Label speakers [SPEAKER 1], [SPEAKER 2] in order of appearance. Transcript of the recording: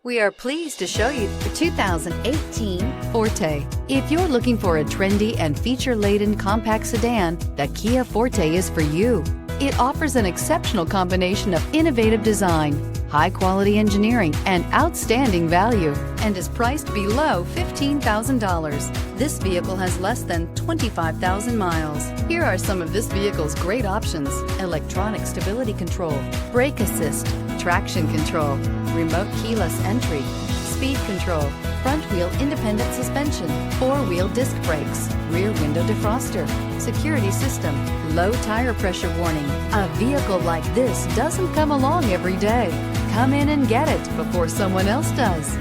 [SPEAKER 1] We are pleased to show you the 2018 Forte. If you're looking for a trendy and feature-laden compact sedan, the Kia Forte is for you. It offers an exceptional combination of innovative design, high-quality engineering, and outstanding value, and is priced below $15,000. This vehicle has less than 25,000 miles. Here are some of this vehicle's great options: electronic stability control, brake assist, traction control, remote keyless entry, speed control, front wheel independent suspension, four-wheel disc brakes, rear window defroster, security system, low tire pressure warning. A vehicle like this doesn't come along every day. Come in and get it before someone else does.